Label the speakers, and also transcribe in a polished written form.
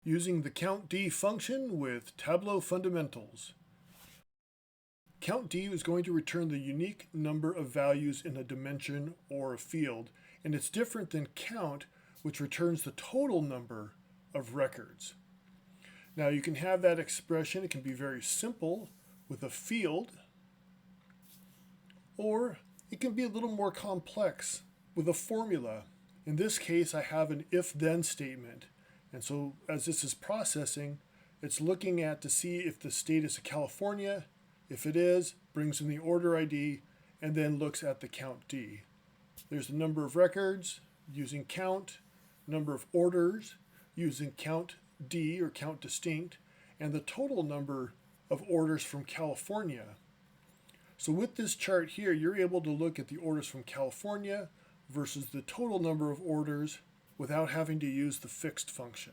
Speaker 1: using the COUNTD function with Tableau fundamentals. COUNTD is going to return the unique number of values in a dimension or a field, and it's different than count, which returns the total number of records. Now you can have that expression, it can be very simple with a field, or it can be a little more complex with a formula. In this case, I have an if-then statement. And so as this is processing, it's looking at to see if the state is California. If it is, brings in the order ID, and then looks at the COUNTD. There's the number of records using count, number of orders using COUNTD or count distinct, and the total number of orders from California. So with this chart here, you're able to look at the orders from California versus the total number of orders without having to use the fixed function.